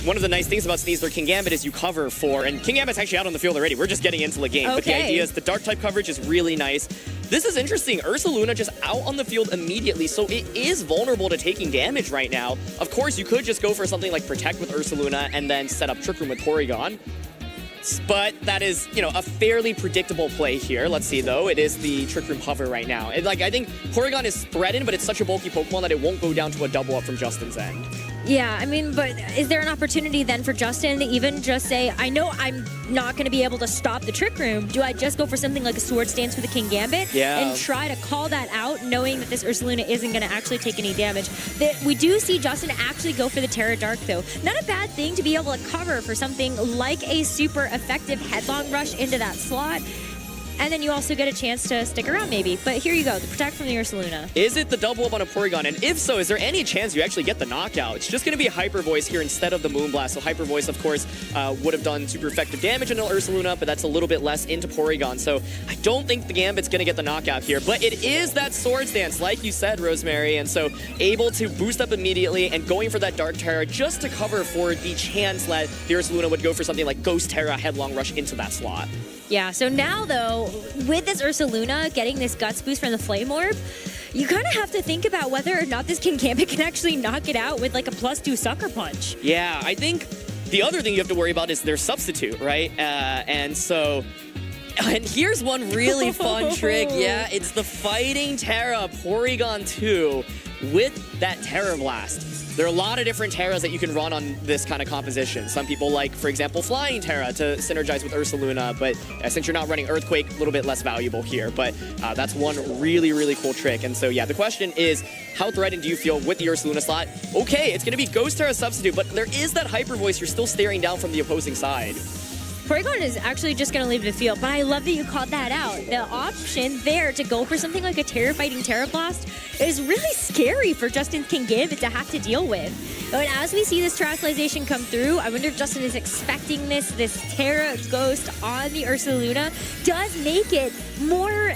one of the nice things about Sneasler King Gambit is you cover for, and King Gambit's actually out on the field already. We're just getting into the game. Okay. But the idea is the dark type coverage is really nice. This is interesting. Ursaluna just out on the field immediately, so it is vulnerable to taking damage right now. Of course, you could just go for something like Protect with Ursaluna and then set up Trick Room with Porygon. But that is, you know, a fairly predictable play here. Let's see, though. It is the Trick Room hover right now. I think Porygon is threatened, but it's such a bulky Pokemon that it won't go down to a double up from Justin's end. Yeah, I mean, but is there an opportunity then for Justin to even just say, I know I'm not going to be able to stop the Trick Room. Do I just go for something like a Swords Dance with the King Gambit? Yeah. And try to call that out, knowing that this Ursaluna isn't going to actually take any damage? We do see Justin actually go for the Terra Dark, though. Not a bad thing to be able to cover for something like a super effective Headlong Rush into that slot. And then you also get a chance to stick around, maybe. But here you go, the Protect from the Ursaluna. Is it the double up on a Porygon? And if so, is there any chance you actually get the knockout? It's just going to be Hyper Voice here instead of the Moonblast. So Hyper Voice, of course, would have done super effective damage into Ursaluna, but that's a little bit less into Porygon. So I don't think the Gambit's going to get the knockout here. But it is that Swords Dance, like you said, Rosemary. And so able to boost up immediately and going for that Dark Terra just to cover for the chance that the Ursaluna would go for something like Ghost Terra, Headlong Rush into that slot. Yeah, so now, though, with this Ursaluna getting this Guts boost from the Flame Orb, you kind of have to think about whether or not this King Gambit can actually knock it out with, like, a +2 Sucker Punch. Yeah, I think the other thing you have to worry about is their substitute, right? And here's one really fun trick. Yeah, it's the Fighting Terra Porygon 2 with that Terra Blast. There are a lot of different Terras that you can run on this kind of composition. Some people like, for example, Flying Terra to synergize with Ursaluna, but since you're not running Earthquake, a little bit less valuable here. But that's one really, really cool trick. And so, yeah, the question is, how threatened do you feel with the Ursaluna slot? Okay, it's going to be Ghost Terra substitute, but there is that Hyper Voice you're still staring down from the opposing side. Porygon is actually just going to leave the field, but I love that you called that out. The option there to go for something like a Fighting Terra Blast is really scary for Justin King Gambit to have to deal with. And as we see this Terastallization come through, I wonder if Justin is expecting this Terra Ghost on the Ursaluna does make it more,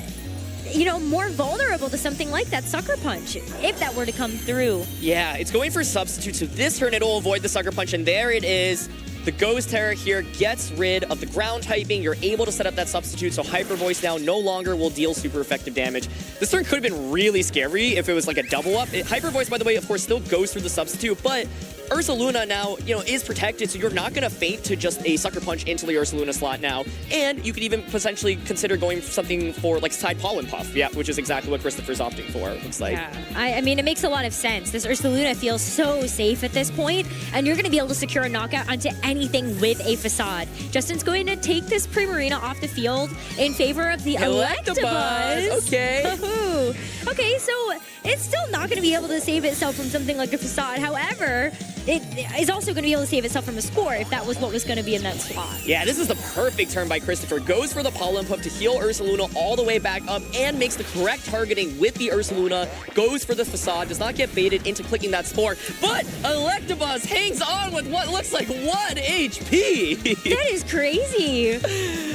you know, more vulnerable to something like that Sucker Punch, if that were to come through. Yeah, it's going for substitute, so this turn it'll avoid the Sucker Punch, and there it is. The Ghost Terra here gets rid of the ground typing. You're able to set up that substitute, so Hyper Voice now no longer will deal super effective damage. This turn could have been really scary if it was like a double up. Hyper Voice, by the way, of course, still goes through the substitute, but Ursaluna now, you know, is protected, so you're not going to feint to just a Sucker Punch into the Ursaluna slot now. And you could even potentially consider going for something for like Side Pollen Puff, yeah, which is exactly what Christopher's opting for, it looks like. Yeah, I mean, it makes a lot of sense. This Ursaluna feels so safe at this point, and you're going to be able to secure a knockout onto anything with a Facade. Justin's going to take this Primarina off the field in favor of the Electabuzz. Okay. Okay, so it's still not going to be able to save itself from something like a Facade. However, it is also going to be able to save itself from a Spore if that was what was going to be in that slot. Yeah, this is the perfect turn by Christopher. Goes for the Pollen Puff to heal Ursaluna all the way back up and makes the correct targeting with the Ursaluna. Goes for the Facade, does not get baited into clicking that Spore, but Electabuzz hangs on with what looks like 1 HP. That is crazy.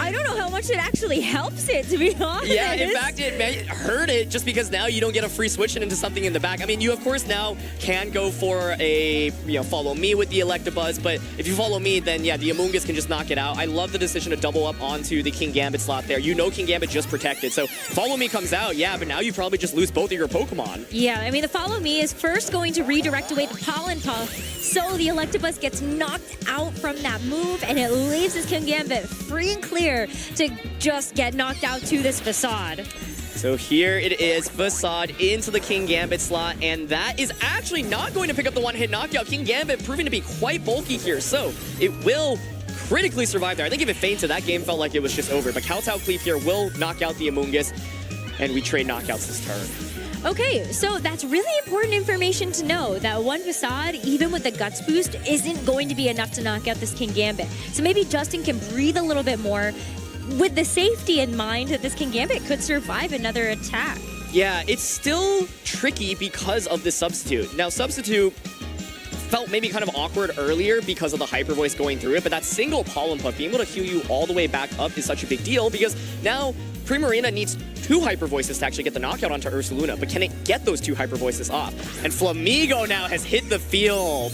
I don't know how much it actually helps it, to be honest. Yeah, in fact, it hurt it just because now you don't get a free switch into something in the back. I mean, you, of course, now can go for a, you know, follow me with the Electabuzz, but if you follow me, then yeah, the Amoonguss can just knock it out. I love the decision to double up onto the King Gambit slot there. You know King Gambit just protected, so follow me comes out, yeah, but now you probably just lose both of your Pokemon. Yeah, I mean, the follow me is first going to redirect away the Pollen Puff, so the Electabuzz gets knocked out from that move, and it leaves this King Gambit free and clear to just get knocked out to this Facade. So here it is, Facade into the King Gambit slot, and that is actually not going to pick up the one-hit knockout. King Gambit proving to be quite bulky here, so it will critically survive there. I think if it fainted, that game felt like it was just over, but Kowtow Cleave here will knock out the Amoonguss, and we trade knockouts this turn. Okay, so that's really important information to know, that one Facade, even with the Guts boost, isn't going to be enough to knock out this King Gambit. So maybe Justin can breathe a little bit more with the safety in mind that this King Gambit could survive another attack. Yeah, it's still tricky because of the substitute. Now, substitute felt maybe kind of awkward earlier because of the Hyper Voice going through it, but that single Pollen Puff, being able to heal you all the way back up is such a big deal because now Primarina needs 2 Hyper Voices to actually get the knockout onto Ursaluna, but can it get those 2 Hyper Voices off? And Flamigo now has hit the field.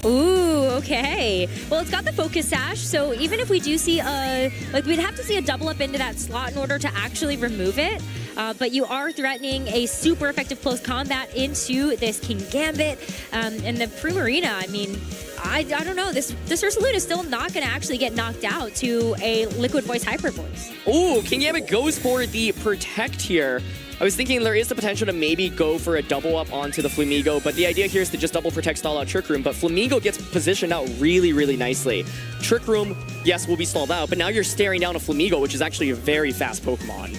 Ooh, okay. Well, it's got the focus sash, so even if we do see we'd have to see a double up into that slot in order to actually remove it. But you are threatening a super effective close combat into this King Gambit. And the Primarina, I mean, I don't know. This Ursaluna is still not going to actually get knocked out to a Liquid Voice Hyper Voice. Ooh, King Gambit goes for the Protect here. I was thinking there is the potential to maybe go for a double up onto the Flamigo, but the idea here is to just double protect, stall out Trick Room. But Flamigo gets positioned out really, really nicely. Trick Room, yes, will be stalled out, but now you're staring down a Flamigo, which is actually a very fast Pokemon.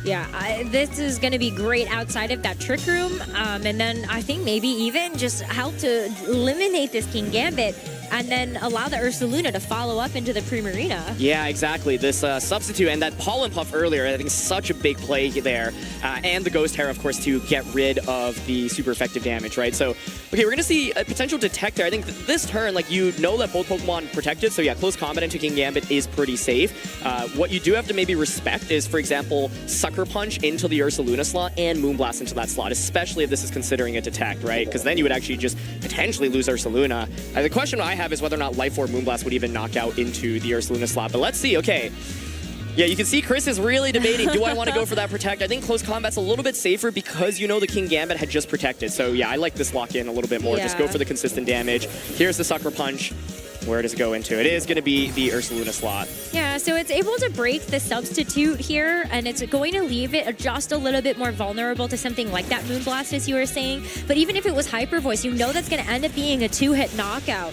Yeah, this is going to be great outside of that Trick Room. And then I think maybe even just help to eliminate this King Gambit and then allow the Ursaluna to follow up into the Primarina. Yeah, exactly. This substitute and that Pollen Puff earlier, I think is such a big play there. And the Ghost Hair, of course, to get rid of the super effective damage, right? So, okay, we're going to see a potential Detect there. I think this turn, like, you know that both Pokemon protected, so yeah, close combat into King Gambit is pretty safe. What you do have to maybe respect is, for example, Sucker Punch into the Ursaluna slot and Moonblast into that slot, especially if this is considering a Detect, right? Because then you would actually just potentially lose Ursaluna. The question I have is whether or not Life Orb Moonblast would even knock out into the Ursaluna slot, but let's see. Okay. Yeah, you can see Chris is really debating, do I want to go for that Protect? I think close combat's a little bit safer because you know the King Gambit had just protected. So yeah, I like this lock-in a little bit more. Yeah. Just go for the consistent damage. Here's the Sucker Punch. Where does it go into? It is going to be the Ursaluna slot. Yeah, so it's able to break the substitute here, and it's going to leave it just a little bit more vulnerable to something like that Moonblast, as you were saying. But even if it was Hyper Voice, you know that's going to end up being a 2-hit knockout.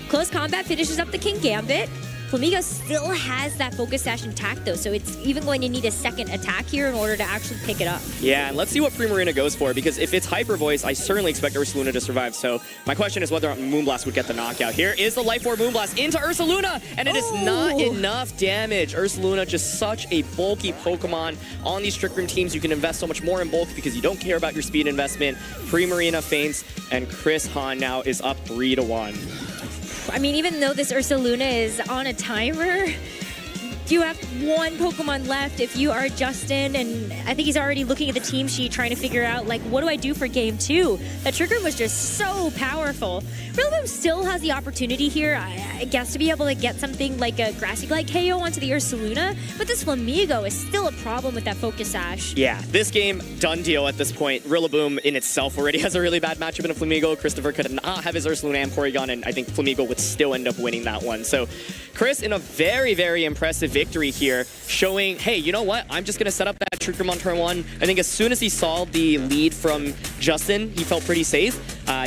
Close combat finishes up the King Gambit. Flamigo still has that Focus Sash intact, though, so it's even going to need a second attack here in order to actually pick it up. Yeah, and let's see what Primarina goes for, because if it's Hyper Voice, I certainly expect Ursaluna to survive. So my question is whether Moonblast would get the knockout. Here is the Life Orb Moonblast into Ursaluna, and it is not enough damage. Ursaluna, just such a bulky Pokemon. On these Trick Room teams, you can invest so much more in bulk because you don't care about your speed investment. Primarina faints, and Chris Hahn now is up 3-1. I mean, even though this Ursaluna is on a timer, you have one Pokemon left if you are Justin, and I think he's already looking at the team sheet trying to figure out, like, what do I do for game 2? That Trick Room was just so powerful. Rillaboom still has the opportunity here, I guess, to be able to get something like a Grassy Glide KO onto the Ursaluna, but this Flamigo is still a problem with that Focus Sash. Yeah, this game, done deal at this point. Rillaboom in itself already has a really bad matchup in a Flamigo. Christopher could not have his Ursaluna and Porygon, and I think Flamigo would still end up winning that one. So Chris in a very, very impressive victory here, showing, hey, you know what? I'm just going to set up that Trick Room on turn 1. I think as soon as he saw the lead from Justin, he felt pretty safe.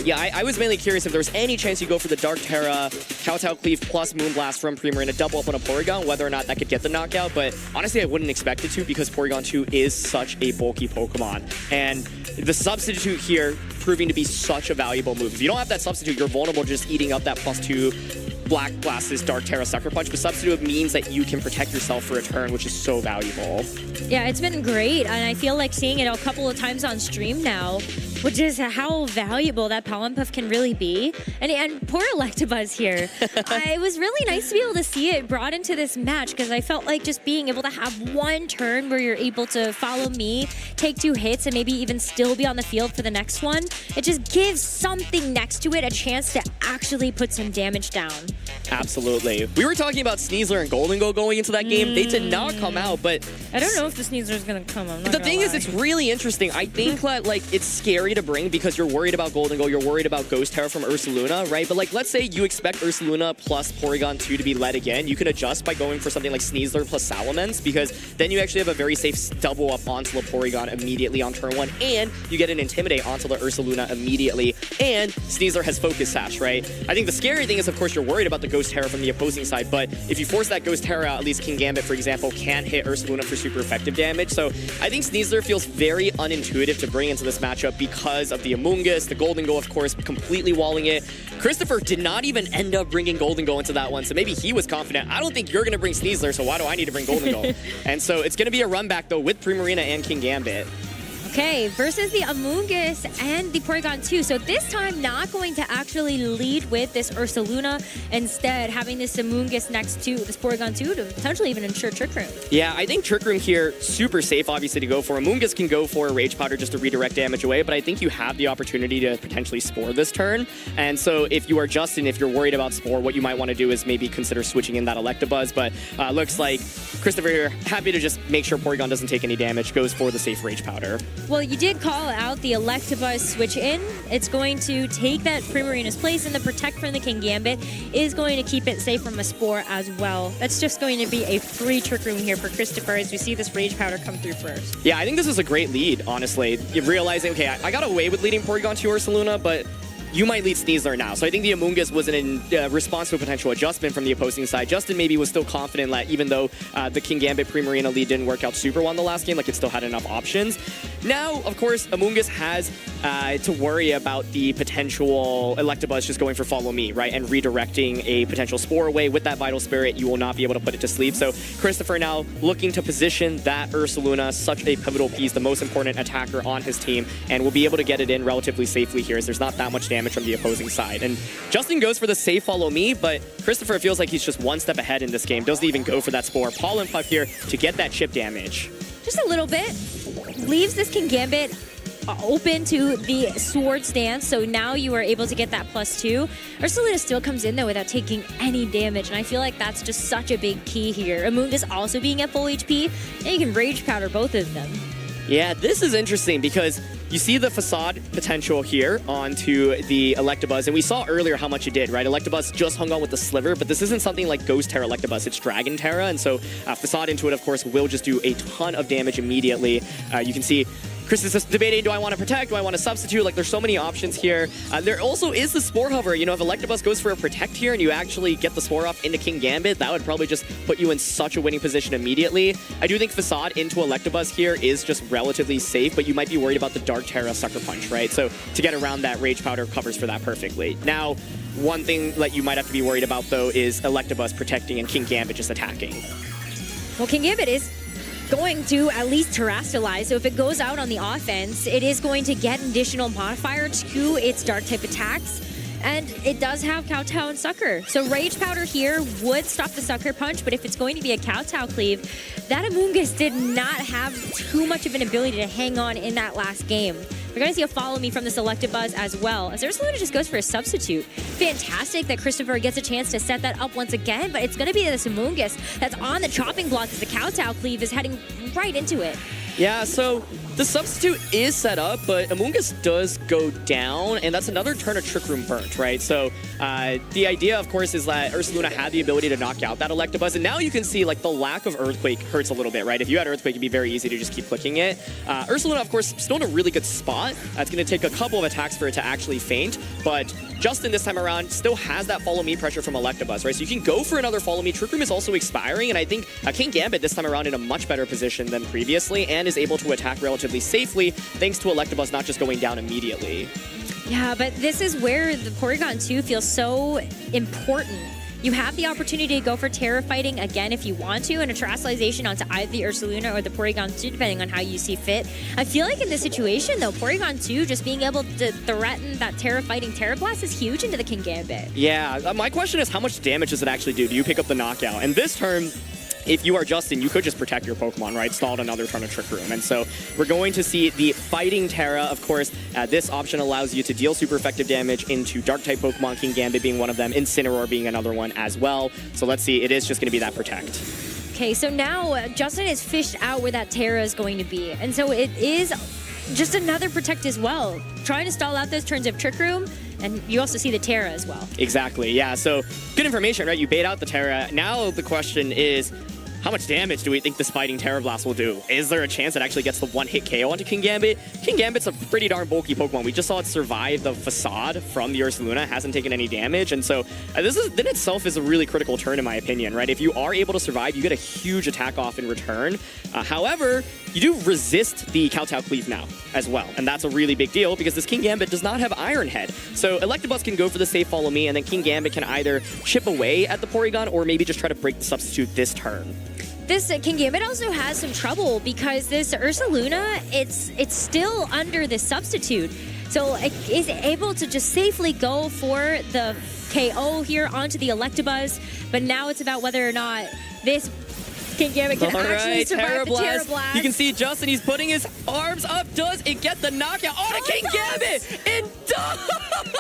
Yeah, I was mainly curious if there was any chance you go for the Dark Terra, Kowtow Cleave plus Moonblast from Primarina, double up on a Porygon, whether or not that could get the knockout. But honestly, I wouldn't expect it to because Porygon 2 is such a bulky Pokemon. And the substitute here proving to be such a valuable move. If you don't have that substitute, you're vulnerable just eating up that +2 Black Blast's Dark Terra Sucker Punch, but substitute means that you can protect yourself for a turn, which is so valuable. Yeah, it's been great, and I feel like seeing it a couple of times on stream now, which is how valuable that Pollen Puff can really be. And poor Electabuzz here. It was really nice to be able to see it brought into this match, because I felt like just being able to have one turn where you're able to follow me, take 2 hits, and maybe even still be on the field for the next one, it just gives something next to it a chance to actually put some damage down. Absolutely. We were talking about Sneasler and Golden Go going into that game. They did not come out, but I don't know if the Sneasler is going to come. The thing is, it's really interesting. I think that, like, it's scary to bring because you're worried about Golden Go, you're worried about Ghost Terra from Ursaluna, right? But, like, let's say you expect Ursaluna plus Porygon 2 to be led again. You can adjust by going for something like Sneasler plus Salamence, because then you actually have a very safe double up onto the Porygon immediately on turn 1, and you get an Intimidate onto the Ursaluna immediately, and Sneasler has Focus Sash, right? I think the scary thing is, of course, you're worried about the Ghost Terra from the opposing side, but if you force that Ghost Terra, at least King Gambit, for example, can hit Ursaluna for super effective damage. So I think Sneasler feels very unintuitive to bring into this matchup because of the Amoonguss, the Golden Go, of course, completely walling it. Christopher did not even end up bringing Golden Go into that one, so maybe he was confident. I don't think you're going to bring Sneasler, so why do I need to bring Golden Go? And so it's going to be a run back, though, with Primarina and King Gambit. Okay, versus the Amoonguss and the Porygon 2. So this time, not going to actually lead with this Ursaluna. Instead, having this Amoonguss next to this Porygon 2 to potentially even ensure Trick Room. Yeah, I think Trick Room here, super safe, obviously, to go for. Amoonguss can go for Rage Powder just to redirect damage away, but I think you have the opportunity to potentially Spore this turn. And so if you are Justin, if you're worried about Spore, what you might want to do is maybe consider switching in that Electabuzz. But looks like Christopher here, happy to just make sure Porygon doesn't take any damage, goes for the safe Rage Powder. Well, you did call out the Electabuzz switch in. It's going to take that Primarina's place, and the Protect from the Kingambit is going to keep it safe from a Spore as well. That's just going to be a free Trick Room here for Christopher as we see this Rage Powder come through first. Yeah, I think this is a great lead, honestly. You're realizing, okay, I got away with leading Porygon to Ursaluna, but you might lead Sneasler now. So I think the Amoonguss was in response to a potential adjustment from the opposing side. Justin maybe was still confident that even though the Kingambit Primarina lead didn't work out super well in the last game, like it still had enough options. Now, of course, Amoonguss has to worry about the potential Electabuzz just going for Follow Me, right? And redirecting a potential Spore away. With that Vital Spirit, you will not be able to put it to sleep. So Christopher now looking to position that Ursaluna, such a pivotal piece, the most important attacker on his team, and will be able to get it in relatively safely here as there's not that much damage from the opposing side. And Justin goes for the safe Follow Me, but Christopher feels like he's just one step ahead in this game. Doesn't even go for that Spore. Pollen Puff here to get that chip damage. Just a little bit. Leaves this Kingambit open to the Sword stance, so now you are able to get that +2. Ursaluna still comes in though without taking any damage, and I feel like that's just such a big key here. Amoonguss also being at full HP, and you can Rage Powder both of them. Yeah, this is interesting because you see the Facade potential here onto the Electabuzz, and we saw earlier how much it did, right? Electabuzz just hung on with the Sliver, but this isn't something like Ghost Terra Electabuzz, it's Dragon Terra, and so Facade into it, of course, will just do a ton of damage immediately. You can see Chris is just debating, do I want to Protect? Do I want to Substitute? Like, there's so many options here. There also is the Spore Hover. You know, if Electabuzz goes for a Protect here and you actually get the Spore off into Kingambit, that would probably just put you in such a winning position immediately. I do think Facade into Electabuzz here is just relatively safe, but you might be worried about the Dark Terra Sucker Punch, right? So to get around that, Rage Powder covers for that perfectly. Now, one thing that you might have to be worried about, though, is Electabuzz protecting and Kingambit just attacking. Well, Kingambit is going to at least terrestrialize, so if it goes out on the offense, it is going to get an additional modifier to its dark type attacks, and it does have Kowtow and Sucker. So Rage Powder here would stop the Sucker Punch, but if it's going to be a Kowtow cleave, that Amoonguss did not have too much of an ability to hang on in that last game. We're going to see a Follow Me from the Electabuzz as well, as Ursaluna just goes for a Substitute. Fantastic that Christopher gets a chance to set that up once again, but it's going to be this Amoonguss that's on the chopping block as the Kowtow cleave is heading right into it. Yeah, so the Substitute is set up, but Amoonguss does go down, and that's another turn of Trick Room burnt, right? So the idea, of course, is that Ursaluna had the ability to knock out that Electabuzz, and now you can see, like, the lack of Earthquake hurts a little bit, right? If you had Earthquake, it'd be very easy to just keep clicking it. Ursaluna, of course, still in a really good spot. It's going to take a couple of attacks for it to actually faint, but Justin this time around still has that Follow Me pressure from Electabuzz, right? So you can go for another Follow Me. Trick Room is also expiring, and I think Kingambit this time around in a much better position than previously, and is able to attack relatively safely thanks to Electabuzz not just going down immediately. Yeah, but this is where the Porygon 2 feels so important. You have the opportunity to go for Terra Fighting again if you want to, and a Terrestrialization onto either the Ursaluna or the Porygon 2, depending on how you see fit. I feel like in this situation, though, Porygon 2 just being able to threaten that Terra Fighting Terra Blast is huge into the Kingambit. Yeah, my question is how much damage does it actually do? Do you pick up the knockout? And this turn, if you are Justin, you could just protect your Pokemon, right? Stalled another turn of Trick Room. And so we're going to see the Fighting Terra. Of course, this option allows you to deal super effective damage into Dark-type Pokemon, Kingambit being one of them, Incineroar being another one as well. So let's see, it is just going to be that Protect. Okay, so now Justin has fished out where that Terra is going to be. And so it is just another Protect as well. Trying to stall out those turns of Trick Room, and you also see the Terra as well. Exactly, yeah. So good information, right? You bait out the Terra. Now the question is, how much damage do we think this Fighting Terra Blast will do? Is there a chance it actually gets the one-hit KO onto Kingambit? Kingambit's a pretty darn bulky Pokemon. We just saw it survive the Facade from the Ursaluna, hasn't taken any damage, and so this in itself is a really critical turn in my opinion, right? If you are able to survive, you get a huge attack off in return. However, you do resist the Kowtow Cleave now as well, and that's a really big deal because this Kingambit does not have Iron Head. So Electabuzz can go for the safe Follow Me, and then Kingambit can either chip away at the Porygon or maybe just try to break the Substitute this turn. this King Gambit also has some trouble because this Ursaluna, it's still under the substitute. So it is able to just safely go for the KO here onto the Electabuzz, but now it's about whether or not this King Gambit can actually survive the Terra Blast. You can see Justin, he's putting his arms up. Does it get the knockout on a King Gambit? It does!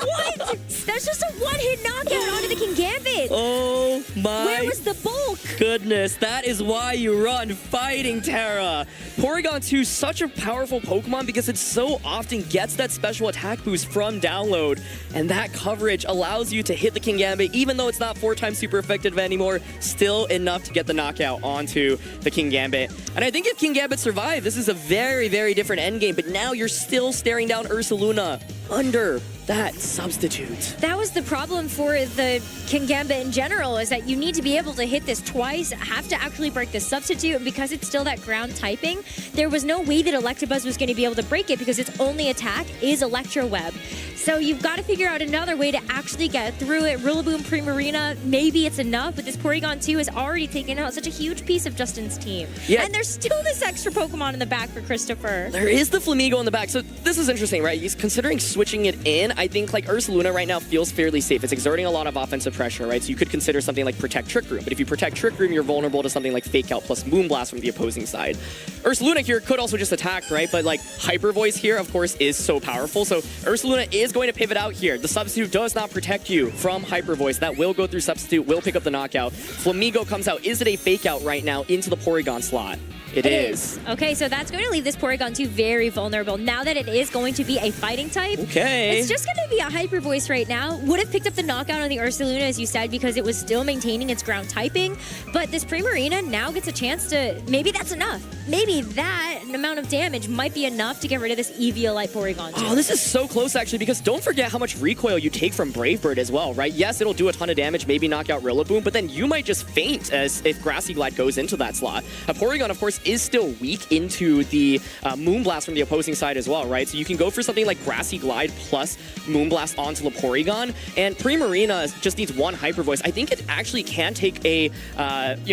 What? That's just a one-hit knockout onto the King Gambit. Oh my Where was the bulk? goodness. That is why you run Fighting Terra. Porygon 2 is such a powerful Pokemon because it so often gets that special attack boost from download. And that coverage allows you to hit the King Gambit, even though it's not 4 times super effective anymore, still enough to get the knockout onto the King Gambit. And I think if King Gambit survived, this is a very, very different endgame. But now you're still staring down Ursaluna under that substitute. That was the problem for the King Gambit in general, is that you need to be able to hit this twice, have to actually break the substitute, and because it's still that ground typing, there was no way that Electabuzz was going to be able to break it because its only attack is Electro Web. So you've got to figure out another way to actually get through it. Rillaboom, Primarina, maybe it's enough, but this Porygon 2 has already taken out such a huge piece of Justin's team. Yeah. And there's still this extra Pokemon in the back for Christopher. There is the Flamigo in the back. So this is interesting, right? He's considering switching it in. I think like Ursaluna right now feels fairly safe. It's exerting a lot of offensive pressure, right? So you could consider something like Protect Trick Room. But if you Protect Trick Room, you're vulnerable to something like Fake Out plus Moonblast from the opposing side. Ursaluna here could also just attack, right? But like Hyper Voice here, of course, is so powerful. So Ursaluna is going to pivot out here. The substitute does not protect you from Hyper Voice. That will go through substitute, will pick up the knockout. Flamigo comes out. Is it a Fake Out right now into the Porygon slot? It is. Okay, so that's going to leave this Porygon 2 very vulnerable. Now that it is going to be a fighting type, okay, it's just going to be a Hyper Voice right now. Would have picked up the knockout on the Ursaluna, as you said, because it was still maintaining its ground typing. But this Primarina now gets a chance to, maybe that's enough. Maybe that amount of damage might be enough to get rid of this Eviolite Porygon 2. Oh, this is so close, actually, because don't forget how much recoil you take from Brave Bird as well, right? Yes, it'll do a ton of damage, maybe knock out Rillaboom, but then you might just faint as if Grassy Glide goes into that slot. A Porygon, of course, is still weak into the Moonblast from the opposing side as well, right? So you can go for something like Grassy Glide plus Moonblast onto the Porygon, and Primarina just needs one Hyper Voice. I think it actually can take a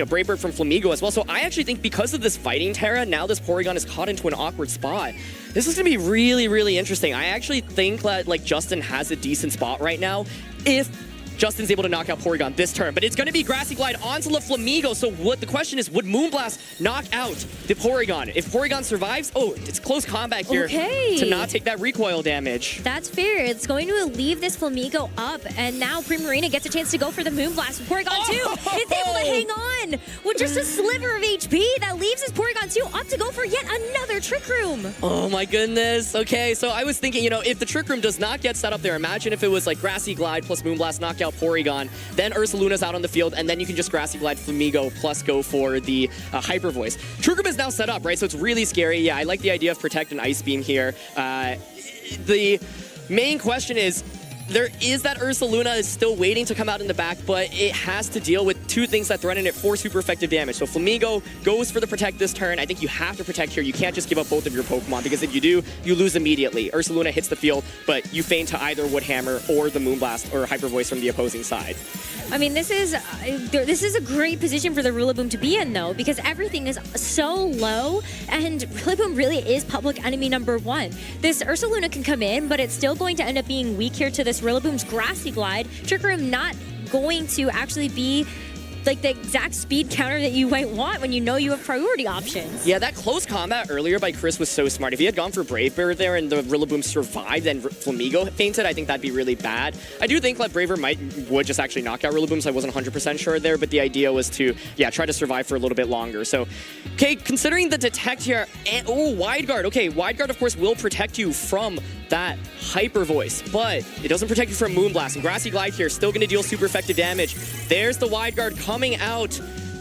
Brave Bird from Flamigo as well. So I actually think because of this Fighting Terra, now this Porygon is caught into an awkward spot. This is going to be really, really interesting. I actually think that like Justin has a decent spot right now if Justin's able to knock out Porygon this turn, but it's going to be Grassy Glide onto the Flamigo. So what the question is, would Moonblast knock out the Porygon? If Porygon survives, oh, it's close combat here to not take that recoil damage. That's fair. It's going to leave this Flamigo up, and now Primarina gets a chance to go for the Moonblast with Porygon 2. It's able to hang on with just a sliver of HP. That leaves this Porygon 2 up to go for yet another Trick Room. Oh my goodness. Okay, so I was thinking, if the Trick Room does not get set up there, imagine if it was like Grassy Glide plus Moonblast knockout Porygon, then Ursaluna's out on the field, and then you can just Grassy Glide Flamigo plus go for the Hyper Voice. Trick Room is now set up, right? So it's really scary. Yeah, I like the idea of Protect and Ice Beam here. The main question is, there is that Ursaluna is still waiting to come out in the back, but it has to deal with two things that threaten it for super effective damage. So Flamigo goes for the Protect this turn. I think you have to Protect here. You can't just give up both of your Pokemon, because if you do, you lose immediately. Ursaluna hits the field, but you feign to either Wood Hammer or the Moonblast or Hyper Voice from the opposing side. I mean, this is a great position for the Rillaboom to be in, though, because everything is so low, and Rillaboom really is public enemy #1. This Ursaluna can come in, but it's still going to end up being weak here to this Rillaboom's Grassy Glide. Trick Room not going to actually be like the exact speed counter that you might want when you know you have priority options. Yeah, that close combat earlier by Chris was so smart. If he had gone for Brave Bird there and the Rillaboom survived and Flamigo fainted, I think that'd be really bad. I do think that Brave Bird would just actually knock out Rillaboom, so I wasn't 100% sure there, but the idea was to, try to survive for a little bit longer. So, okay, considering the Detect here, and, Wide Guard. Okay, Wide Guard, of course, will protect you from that Hyper Voice, but it doesn't protect you from Moonblast. And Grassy Glide here, still going to deal super effective damage. There's the Wide Guard coming out.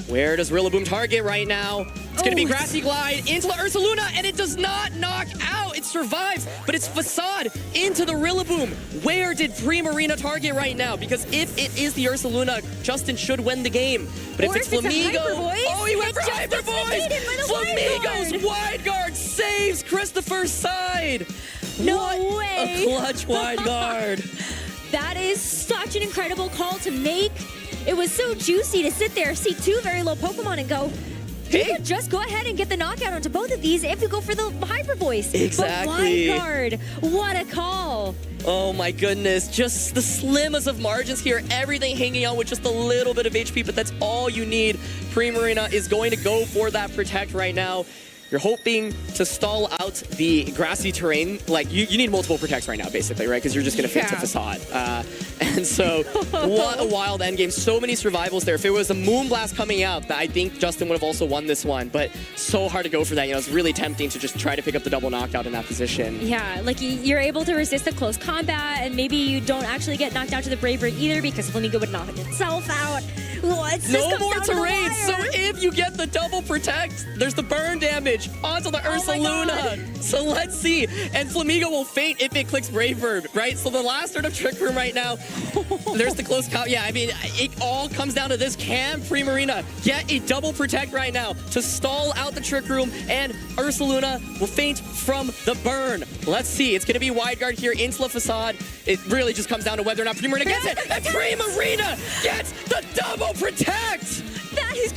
Where does Rillaboom target right now? It's going to be Grassy Glide into the Ursaluna, and it does not knock out. It survives, but it's Facade into the Rillaboom. Where did Primarina target right now? Because if it is the Ursaluna, Justin should win the game. But if it's Flamigo, he went for Hyper Voice. Flamigo's Wide Guard saves Christopher's side. No way. A clutch Wide Guard. That is such an incredible call to make. It was so juicy to sit there, see two very low Pokemon and go, You could just go ahead and get the knockout onto both of these if you go for the Hyper Voice. Exactly. But Wide Guard, what a call. Oh my goodness, just the slimmest of margins here. Everything hanging out with just a little bit of HP, but that's all you need. Primarina is going to go for that Protect right now. You're hoping to stall out the grassy terrain. Like, you need multiple protects right now, basically, right? Because you're just going to fit to Facade. And so, what a wild endgame. So many survivals there. If it was a Moonblast coming out, I think Justin would have also won this one. But so hard to go for that. You know, it's really tempting to just try to pick up the double knockout in that position. Yeah, like you're able to resist the close combat, and maybe you don't actually get knocked out to the Brave Bird either because Flamingo would knock itself out. No more terrain. So if you get the double protect, there's the burn damage onto the Ursa Luna. So let's see. And Flamingo will faint if it clicks Brave Bird, right? So the last turn of Trick Room right now, there's the close count. Yeah, I mean, it all comes down to this. Can Primarina get a double protect right now to stall out the Trick Room? And Ursa Luna will faint from the burn. Let's see. It's going to be Wide Guard here into the Facade. It really just comes down to whether or not Primarina gets it. And Primarina gets the double protect. That is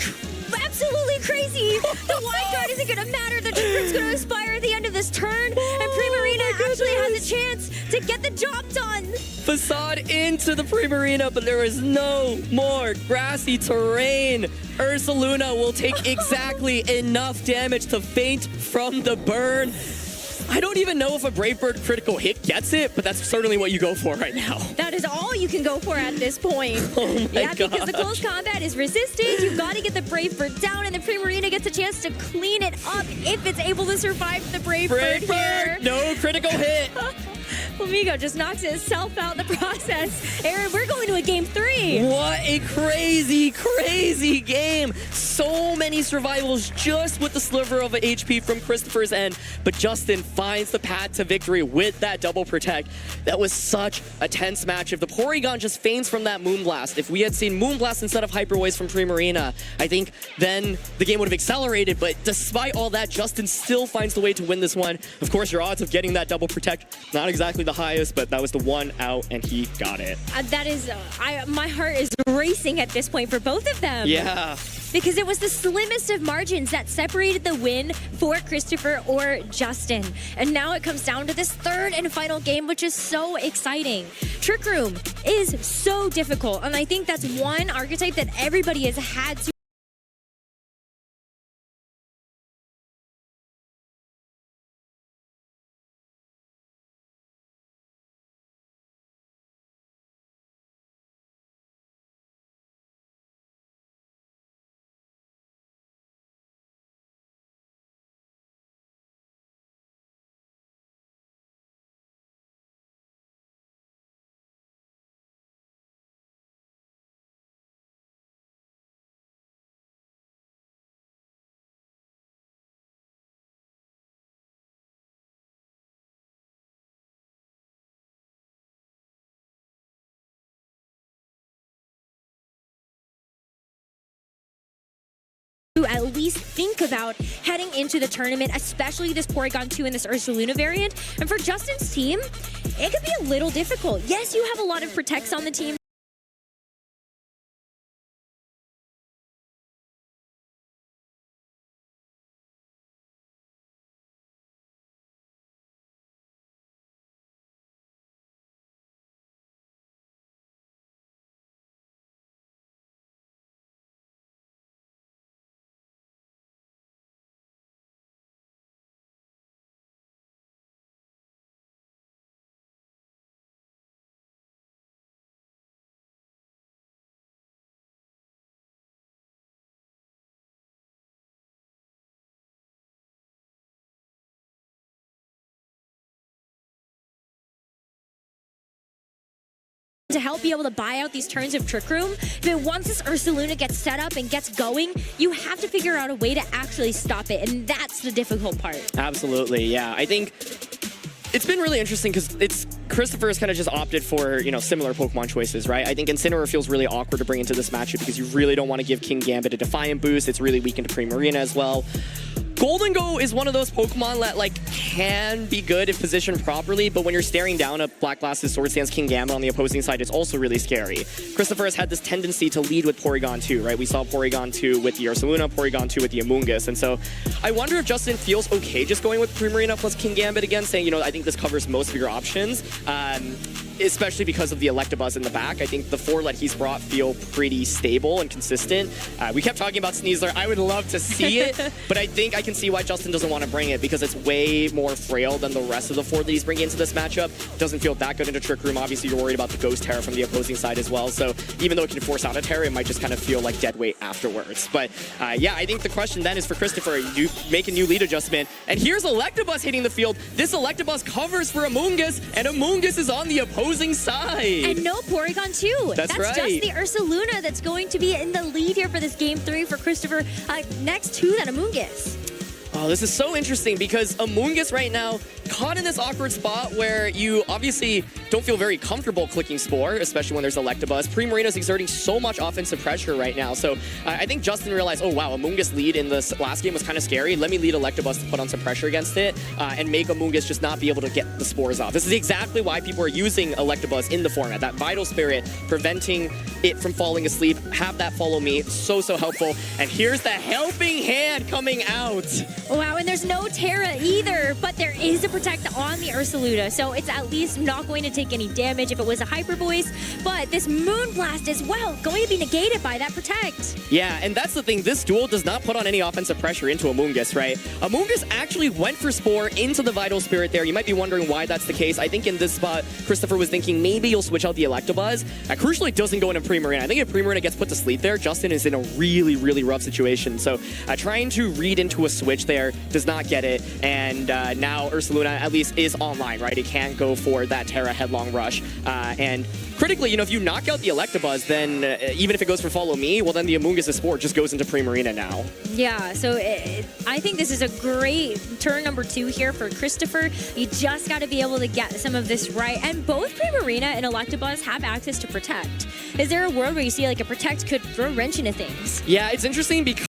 absolutely crazy. The Wide Guard isn't going to matter. The Trick Room's going to expire at the end of this turn. And Primarina actually has a chance to get the job done. Facade into the Primarina, but there is no more grassy terrain. Ursa Luna will take exactly enough damage to faint from the burn. I don't even know if a Brave Bird critical hit gets it, but that's certainly what you go for right now. That is all you can go for at this point. Oh my gosh. Because the close combat is resisted. You've got to get the Brave Bird down, and the Primarina gets a chance to clean it up if it's able to survive the Brave Bird here. No critical hit. Flamingo just knocks itself out in the process. Aaron, we're going to a game 3. What a crazy, crazy game. So many survivals just with the sliver of HP from Christopher's end. But Justin finds the path to victory with that double protect. That was such a tense match. If the Porygon just feigns from that Moonblast, if we had seen Moonblast instead of Hyper Voice from Primarina, I think then the game would have accelerated. But despite all that, Justin still finds the way to win this one. Of course, your odds of getting that double protect, not exactly the highest, but that was the one out, and he got it. That is, my heart is racing at this point for both of them. Yeah. Because it was the slimmest of margins that separated the win for Christopher or Justin. And now it comes down to this third and final game, which is so exciting. Trick Room is so difficult, and I think that's one archetype that everybody has had to at least think about heading into the tournament, especially this Porygon 2 and this Ursa Luna variant. And for Justin's team, it could be a little difficult. Yes, you have a lot of protects on the team. To help be able to buy out these turns of Trick Room, but once this Ursa Luna gets set up and gets going, you have to figure out a way to actually stop it, and that's the difficult part. Absolutely, yeah. I think it's been really interesting because Christopher has kind of just opted for, you know, similar Pokemon choices, right? I think Incineroar feels really awkward to bring into this matchup because you really don't want to give King Gambit a Defiant boost. It's really weakened to Primarina as well. Golden Go is one of those Pokemon that like can be good if positioned properly, but when you're staring down a Black Glasses Swords Dance Kingambit on the opposing side, it's also really scary. Christopher has had this tendency to lead with Porygon 2, right? We saw Porygon 2 with the Ursaluna, Porygon 2 with the Amoonguss, and so I wonder if Justin feels okay just going with Primarina plus Kingambit again, saying, you know, I think this covers most of your options. Especially because of the Electabuzz in the back. I think the 4 that he's brought feel pretty stable and consistent. We kept talking about Sneasler. I would love to see it, but I think I can see why Justin doesn't want to bring it because it's way more frail than the rest of the 4 that he's bringing into this matchup. Doesn't feel that good into Trick Room. Obviously, you're worried about the Ghost Terra from the opposing side as well, so even though it can force out a Terra, it might just kind of feel like dead weight afterwards. But yeah, I think the question then is for Christopher, you make a new lead adjustment, and here's Electabuzz hitting the field. This Electabuzz covers for Amoonguss, and Amoonguss is on the opposing side. And no Porygon 2. That's right. Just the Ursaluna that's going to be in the lead here for this Game 3 for Christopher. Next to that Amoonguss. Oh, this is so interesting because Amoonguss right now caught in this awkward spot where you obviously don't feel very comfortable clicking Spore, especially when there's Electabuzz. Primarina's exerting so much offensive pressure right now. So I think Justin realized, oh wow, Amoonguss lead in this last game was kind of scary. Let me lead Electabuzz to put on some pressure against it and make Amoonguss just not be able to get the Spores off. This is exactly why people are using Electabuzz in the format. That Vital Spirit, preventing it from falling asleep. Have that follow me. So helpful. And here's the helping hand coming out. Wow, and there's no Terra either, but there is a Protect on the Ursaluna, so it's at least not going to take any damage if it was a Hyper Voice, but this Moonblast as well, going to be negated by that Protect. Yeah, and that's the thing, this duel does not put on any offensive pressure into Amoonguss, right? Amoonguss actually went for Spore into the Vital Spirit there. You might be wondering why that's the case. I think in this spot, Christopher was thinking maybe you'll switch out the Electabuzz. Crucially, it doesn't go into Primarina. I think if Primarina gets put to sleep there, Justin is in a really rough situation. So trying to read into a switch there does not get it, and now Ursaluna at least is online, right? It can't go for that Terra Headlong Rush, and critically, you know, if you knock out the Electabuzz, then even if it goes for Follow Me, well then the Amoonguss' Spore just goes into Primarina now. Yeah, so I think this is a great turn number 2 here for Christopher. You just got to be able to get some of this right, and both Primarina and Electabuzz have access to Protect. Is there a world where you see like a Protect could throw a wrench into things? Yeah, it's interesting because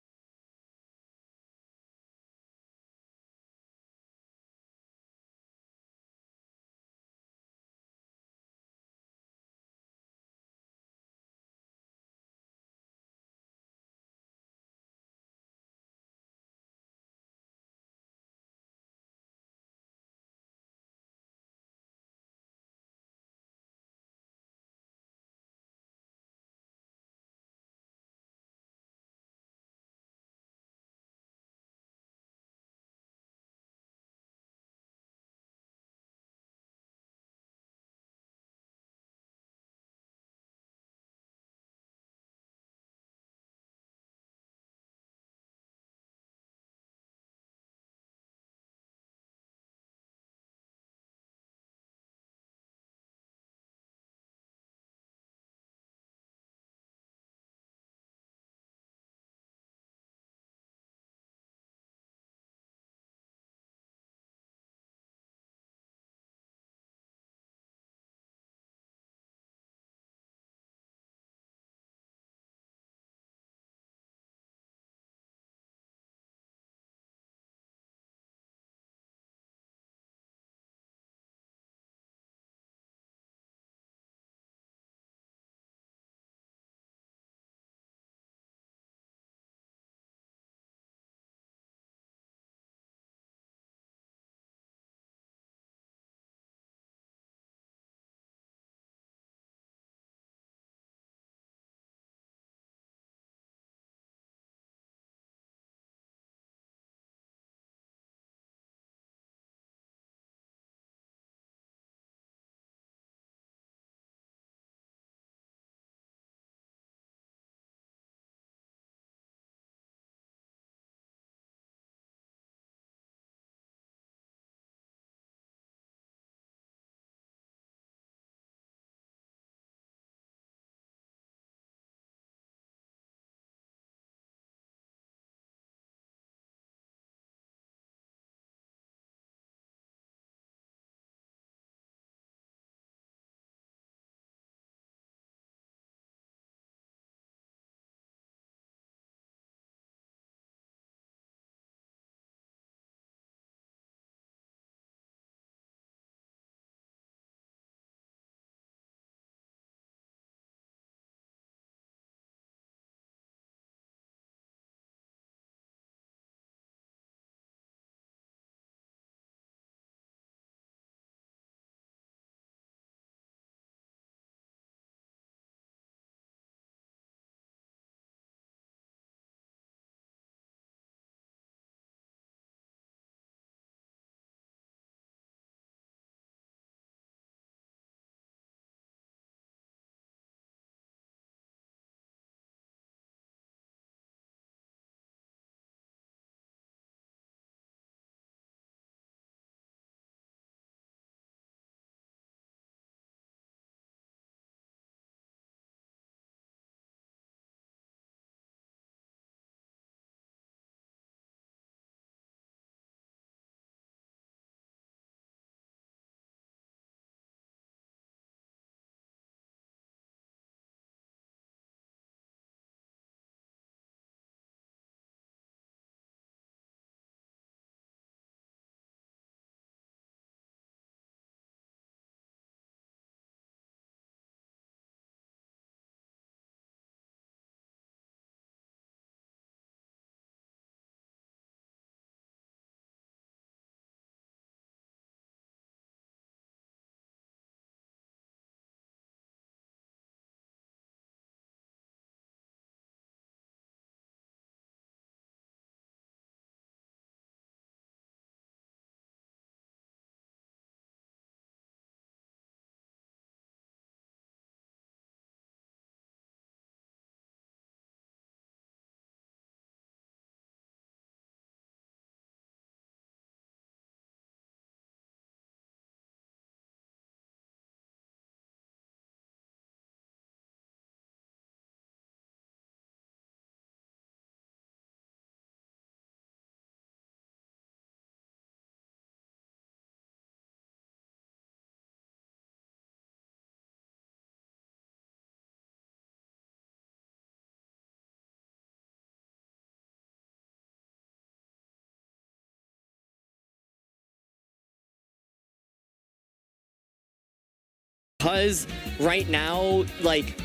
because right now, like,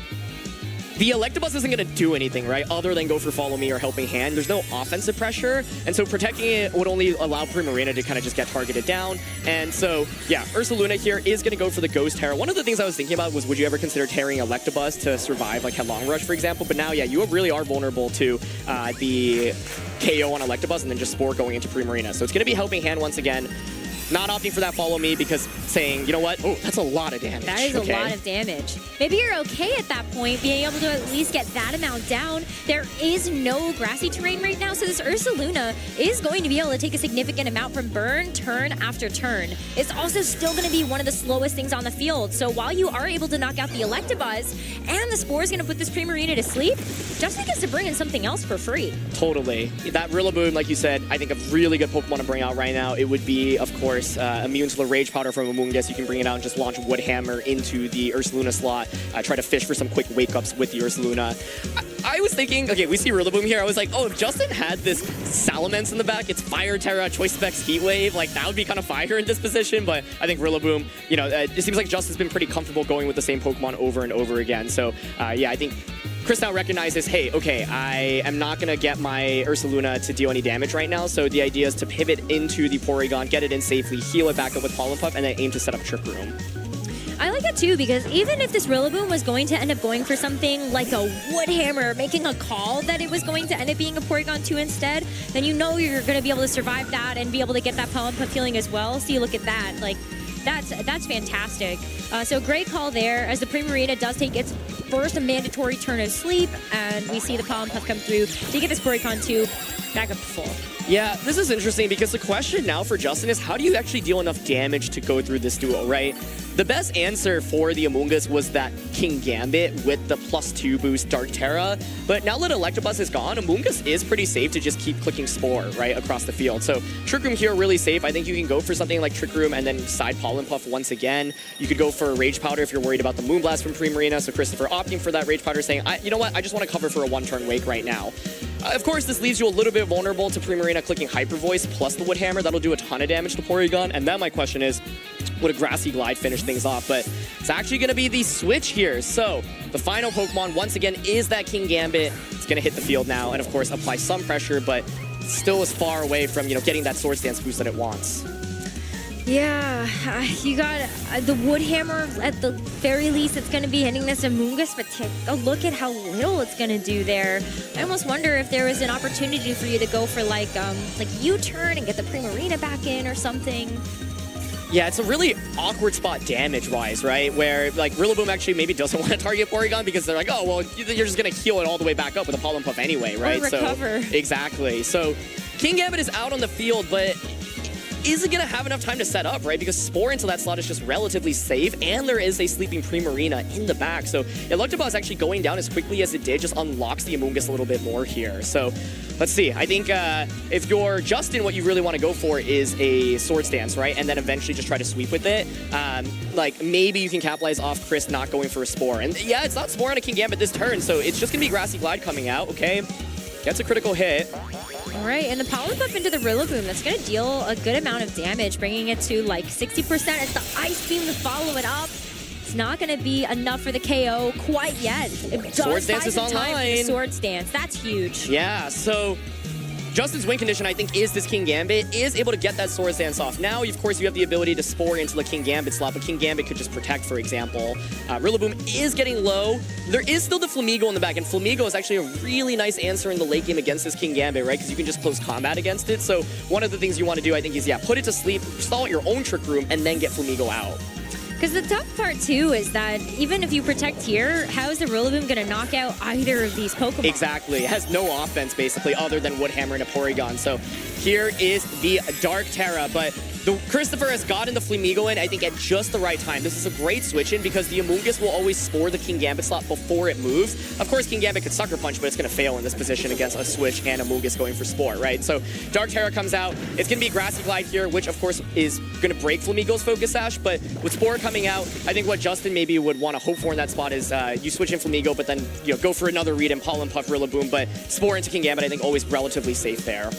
the Electabuzz isn't going to do anything, right, other than go for Follow Me or Helping Hand. There's no offensive pressure, and so protecting it would only allow Primarina to kind of just get targeted down. And so, yeah, Ursaluna here is going to go for the Ghost Terra. One of the things I was thinking about was, would you ever consider tearing Electabuzz to survive, like Headlong Rush, for example? But now, yeah, you really are vulnerable to the KO on Electabuzz and then just Spore going into Primarina. So it's going to be Helping Hand once again. Not opting for that Follow Me because saying, you know what? Oh, that's a lot of damage. That is a lot of damage. Maybe you're okay at that point, being able to at least get that amount down. There is no grassy terrain right now, so this Ursaluna is going to be able to take a significant amount from burn, turn after turn. It's also still going to be one of the slowest things on the field. So while you are able to knock out the Electabuzz and the Spore is going to put this Primarina to sleep, Justin gets to bring in something else for free. Totally. That Rillaboom, like you said, I think a really good Pokemon to bring out right now. It would be, of course, immune to the Rage Powder from Amoonguss. You can bring it out and just launch Wood Hammer into the Ursaluna slot. Try to fish for some quick wake-ups with the Ursaluna. I was thinking, okay, we see Rillaboom here. I was like, oh, if Justin had this Salamence in the back, it's Fire Terra, Choice Specs, Heat Wave, like that would be kind of fire in this position. But I think Rillaboom, you know, it seems like Justin's been pretty comfortable going with the same Pokemon over and over again. So yeah, I think Chris now recognizes, hey, okay, I am not going to get my Ursaluna to deal any damage right now, so the idea is to pivot into the Porygon, get it in safely, heal it back up with Pollen Puff, and then aim to set up Trick Room. I like it too, because even if this Rillaboom was going to end up going for something like a Wood Hammer, making a call that it was going to end up being a Porygon 2 instead, then you know you're going to be able to survive that and be able to get that Pollen Puff healing as well. So you look at that, like, that's fantastic. So great call there, as the Primarina does take its first mandatory turn of sleep, and we see the Pollen Puff come through to get this Porygon 2 back up to full. Yeah, this is interesting because the question now for Justin is, how do you actually deal enough damage to go through this duel, right? The best answer for the Amoonguss was that King Gambit with the +2 boost Dark Terra, but now that Electabuzz is gone, Amoonguss is pretty safe to just keep clicking Spore, right, across the field. So Trick Room here really safe. I think you can go for something like Trick Room and then side Pollen Puff once again. You could go for a Rage Powder if you're worried about the Moonblast from Primarina, so Christopher opting for that Rage Powder, saying, you know what, I just want to cover for a one-turn wake right now. Of course, this leaves you a little bit vulnerable to Primarina clicking Hyper Voice plus the Wood Hammer. That'll do a ton of damage to Porygon, and then my question is, would a Grassy Glide finish things off? But it's actually going to be the switch here. So the final Pokemon, once again, is that King Gambit. It's going to hit the field now and, of course, apply some pressure, but still is far away from, you know, getting that Swords Dance boost that it wants. Yeah, you got the Wood Hammer at the very least. It's going to be hitting this Amoonguss, but take a look at how little it's going to do there. I almost wonder if there was an opportunity for you to go for like U-turn and get the Primarina back in or something. Yeah, it's a really awkward spot damage-wise, right? Where, like, Rillaboom actually maybe doesn't want to target Porygon because they're like, oh, well, you're just going to heal it all the way back up with a Pollen Puff anyway, right? Or recover. So, exactly. So, King Gambit is out on the field, but isn't going to have enough time to set up, right? Because Spore into that slot is just relatively safe, and there is a sleeping Primarina in the back. So Electabuzz actually going down as quickly as it did just unlocks the Amoonguss a little bit more here. So let's see. I think if you're Justin, what you really want to go for is a Swords Dance, right? And then eventually just try to sweep with it. Like, maybe you can capitalize off Chris not going for a Spore. And yeah, it's not Spore on a King Gambit this turn, so it's just going to be Grassy Glide coming out, okay? Gets a critical hit. All right, and the Power Puff into the Rillaboom, that's going to deal a good amount of damage, bringing it to like 60%. It's the Ice Beam to follow it up. It's not going to be enough for the KO quite yet. It Swords Dance is online. Swords Dance, that's huge. Yeah, so Justin's win condition, I think, is this King Gambit is able to get that Swords Dance off. Now, of course, you have the ability to Spore into the King Gambit slot, but King Gambit could just protect, for example. Rillaboom is getting low. There is still the Flamigo in the back, and Flamigo is actually a really nice answer in the late game against this King Gambit, right? Because you can just close combat against it. So one of the things you want to do, I think, is, yeah, put it to sleep, stall out your own Trick Room, and then get Flamigo out. Because the tough part, too, is that even if you protect here, how is the Rillaboom going to knock out either of these Pokemon? Exactly. It has no offense, basically, other than Wood Hammer and a Porygon. So here is the Dark Terra, but Christopher has gotten the Flamigo in, I think, at just the right time. This is a great switch in because the Amoonguss will always Spore the King Gambit slot before it moves. Of course, King Gambit could Sucker Punch, but it's going to fail in this position against a Switch and Amoonguss going for Spore, right? So Dark Terra comes out. It's going to be Grassy Glide here, which, of course, is going to break Flamigo's Focus Sash, but with Spore coming out, I think what Justin maybe would want to hope for in that spot is you switch in Flamigo, but then, you know, go for another read and Pollen Puff Rillaboom, but Spore into King Gambit, I think, always relatively safe there.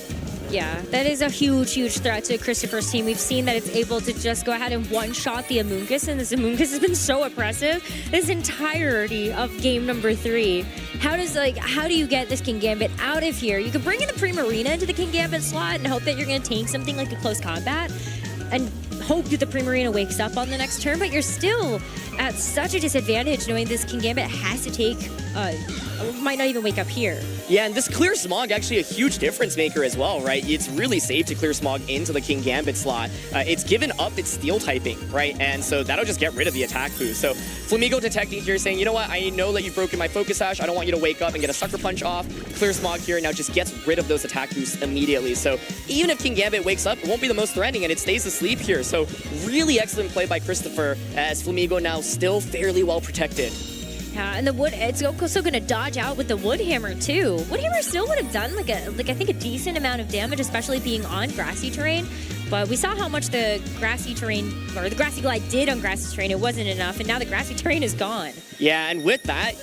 Yeah, that is a huge, huge threat to Christopher's team. We've seen that it's able to just go ahead and one-shot the Amoonguss, and this Amoonguss has been so oppressive this entirety of game number 3. How do you get this King Gambit out of here? You can bring in the Primarina into the King Gambit slot and hope that you're going to tank something like a close combat and hope that the Primarina wakes up on the next turn, but you're still at such a disadvantage knowing this King Gambit has to take, might not even wake up here. Yeah, and this clear Smog actually a huge difference maker as well, right? It's really safe to clear Smog into the King Gambit slot. It's given up its steel typing, right? And so that'll just get rid of the attack boost. So Flamigo detecting here saying, you know what, I know that you've broken my Focus Sash. I don't want you to wake up and get a Sucker Punch off. Clear Smog here now just gets rid of those attack boosts immediately. So even if King Gambit wakes up, it won't be the most threatening and it stays asleep here. So really excellent play by Christopher as Flamigo now still fairly well protected. Yeah, and the wood, it's also going to dodge out with the Wood Hammer too. Wood Hammer still would have done like I think a decent amount of damage, especially being on grassy terrain. But we saw how much the grassy terrain, or the grassy glide did on grassy terrain. It wasn't enough, and now the grassy terrain is gone. Yeah, and with that,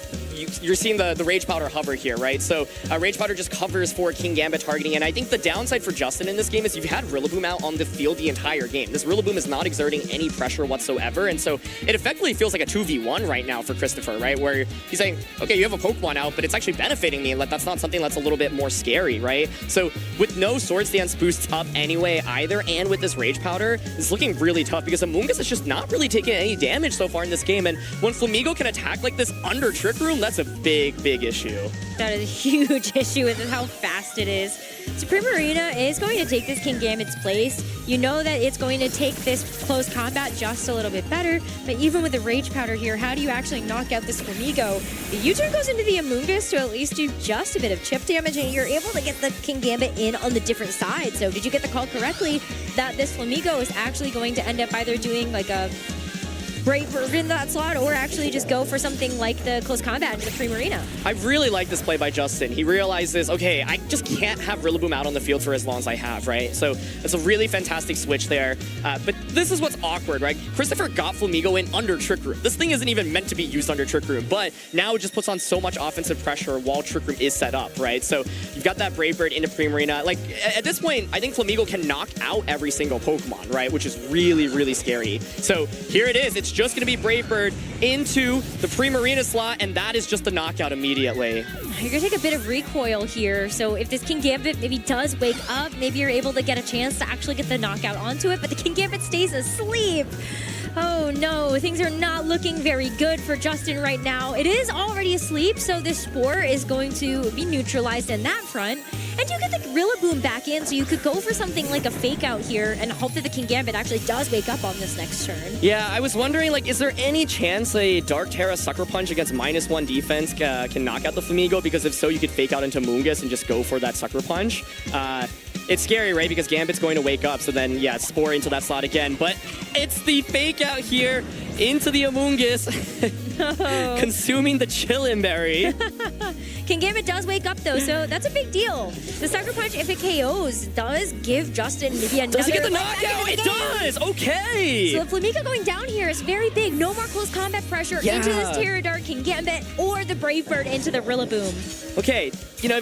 you're seeing the Rage Powder hover here, right? So Rage Powder just covers for King Gambit targeting, and I think the downside for Justin in this game is you've had Rillaboom out on the field the entire game. This Rillaboom is not exerting any pressure whatsoever, and so it effectively feels like a 2v1 right now for Christopher, right? Where he's saying, okay, you have a Pokemon out, but it's actually benefiting me, and that's not something that's a little bit more scary, right? So with no Swords Dance boosts up anyway either, and with this Rage Powder, it's looking really tough because Amoonguss is just not really taking any damage so far in this game, and when Flamigo can attack like this under Trick Room, that's a big, big issue. That is a huge issue with how fast it is. So Primarina is going to take this King Gambit's place. You know that it's going to take this close combat just a little bit better, but even with the Rage Powder here, how do you actually knock out this Flamigo? The U-turn goes into the Amoonguss to at least do just a bit of chip damage, and you're able to get the King Gambit in on the different side. So did you get the call correctly that this Flamigo is actually going to end up either doing like a Brave Bird in that slot, or actually just go for something like the close combat into the Primarina? I really like this play by Justin. He realizes, okay, I just can't have Rillaboom out on the field for as long as I have, right? So it's a really fantastic switch there. But this is what's awkward, right? Christopher got Flamigo in under Trick Room. This thing isn't even meant to be used under Trick Room, but now it just puts on so much offensive pressure while Trick Room is set up, right? So you've got that Brave Bird into Primarina. Like, at this point, I think Flamigo can knock out every single Pokemon, right? Which is really, really scary. So here it is. It's just going to be Brave Bird into the Primarina slot, and that is just the knockout immediately. You're going to take a bit of recoil here, so if this King Gambit maybe does wake up, maybe you're able to get a chance to actually get the knockout onto it, but the King Gambit stays asleep. Oh no, things are not looking very good for Justin right now. It is already asleep, so this Spore is going to be neutralized in that front. And you get the Rillaboom back in, so you could go for something like a fake out here and hope that the King Gambit actually does wake up on this next turn. Yeah, I was wondering, like, is there any chance a Dark Terra Sucker Punch against -1 defense can knock out the Flamigo? Because if so, you could fake out into Amoonguss and just go for that Sucker Punch. It's scary, right? Because Gambit's going to wake up, so then, yeah, Spore into that slot again. But it's the fake out here into the Amoonguss, No. consuming the Chillin' Berry. King Gambit does wake up though, so that's a big deal. The Sucker Punch, if it KOs, does give Justin maybe another... Does it get the knockout? It does! Okay! So the Flamigo going down here is very big. No more close combat pressure into this Terradart King Gambit or the Brave Bird into the Rillaboom. Okay, you know,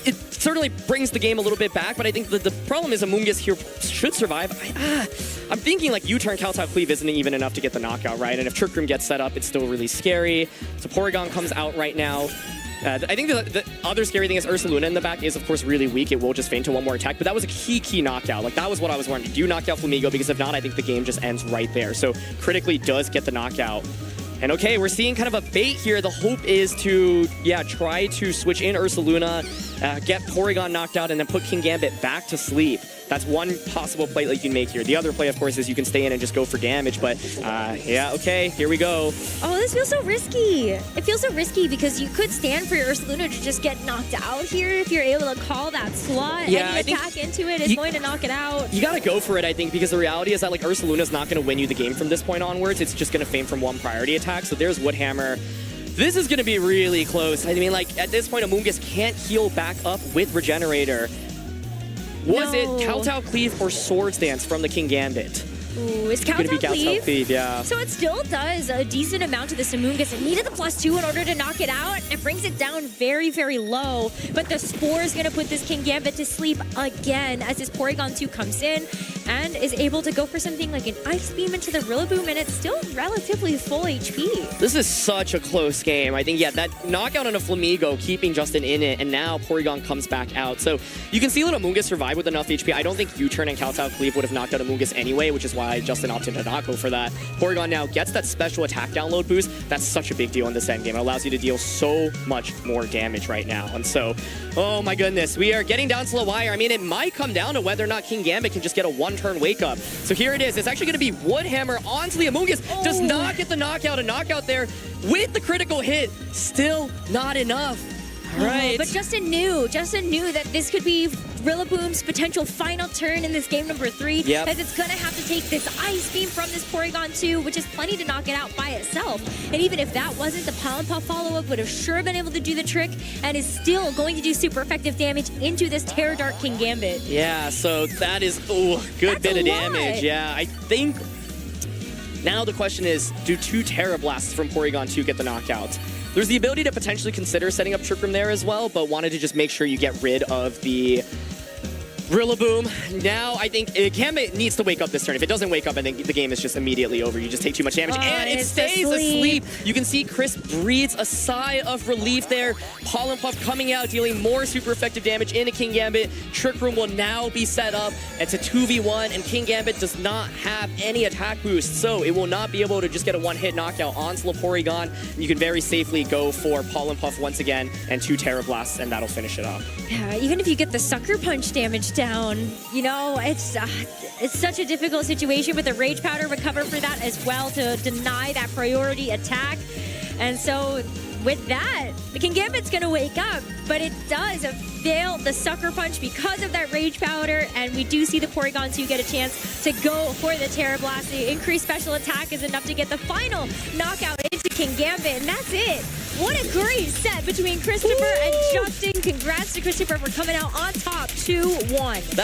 it certainly brings the game a little bit back, but I think the problem is Amoonguss here should survive. I'm thinking like U-turn Kowtow Cleave isn't even enough to get the knockout, right? And if Trick Room gets set up, it's still really scary. So Porygon comes out right now. I think the other scary thing is Ursaluna in the back is, of course, really weak. It will just feint to one more attack, but that was a key knockout. Like, that was what I was wondering. Do you knock out Flamigo? Because if not, I think the game just ends right there. So critically does get the knockout. And okay, we're seeing kind of a bait here. The hope is to, try to switch in Ursaluna, get Porygon knocked out, and then put King Gambit back to sleep. That's one possible play that you can make here. The other play, of course, is you can stay in and just go for damage. But, okay, here we go. Oh, this feels so risky. It feels so risky because you could stand for your Ursaluna to just get knocked out here if you're able to call that slot. Yeah, Any attack into it is going to knock it out. You gotta go for it, I think, because the reality is that, like, Ursaluna's not gonna win you the game from this point onwards. It's just gonna feint from one priority attack. So there's Woodhammer. This is gonna be really close. I mean, like, at this point, Amoonguss can't heal back up with Regenerator. Was it Kowtow Cleave or Swords Dance from the King Gambit? Ooh, is Gonna be countdown Countdown cleave? Cleave, yeah. So it still does a decent amount to the Samungus. It needed the +2 in order to knock it out. It brings it down very, very low. But the Spore is going to put this King Gambit to sleep again as his Porygon 2 comes in and is able to go for something like an Ice Beam into the Rillaboom, and it's still relatively full HP. This is such a close game. I think, yeah, that knockout on a Flamigo, keeping Justin in it, and now Porygon comes back out. So you can see that Amoonguss survived with enough HP. I don't think U-turn and Kowtow Cleave would have knocked out Amoonguss anyway, which is why Justin opted to not go for that. Porygon now gets that special attack download boost. That's such a big deal in this endgame. It allows you to deal so much more damage right now. And so, oh my goodness, we are getting down to the wire. I mean, it might come down to whether or not King Gambit can just get a one-turn wake-up. So here it is. It's actually going to be Woodhammer onto the Amoonguss. Does not get the knockout. A knockout there with the critical hit. Still not enough. All right. But Justin knew that this could be Rillaboom's potential final turn in this game number 3. Yep. As it's going to have to take this Ice Beam from this Porygon 2, which is plenty to knock it out by itself. And even if that wasn't, the Pollen Puff follow-up would have sure been able to do the trick and is still going to do super effective damage into this Terra Dart King Gambit. Yeah, so that is, oh, good bit of damage. Yeah, I think now the question is, do 2 Terra Blasts from Porygon 2 get the knockout? There's the ability to potentially consider setting up Trick Room there as well, but wanted to just make sure you get rid of the Rillaboom. Now, I think Gambit needs to wake up this turn. If it doesn't wake up, I think the game is just immediately over. You just take too much damage, and it stays asleep. You can see Chris breathes a sigh of relief there. Pollen Puff coming out, dealing more super effective damage into King Gambit. Trick Room will now be set up. It's a 2v1, and King Gambit does not have any attack boost, so it will not be able to just get a one-hit knockout onto Porygon. You can very safely go for Pollen Puff once again and 2 Terra Blasts, and that'll finish it up. Yeah, even if you get the Sucker Punch damage down, you know, it's such a difficult situation with the Rage Powder. Recover for that as well to deny that priority attack. And so with that, the King Gambit's going to wake up, but it does fail the Sucker Punch because of that Rage Powder, and we do see the Porygon 2 get a chance to go for the Terra Blast. The increased special attack is enough to get the final knockout into King Gambit, and that's it. What a great set between Christopher and Justin. Congrats to Christopher for coming out on top 2-1.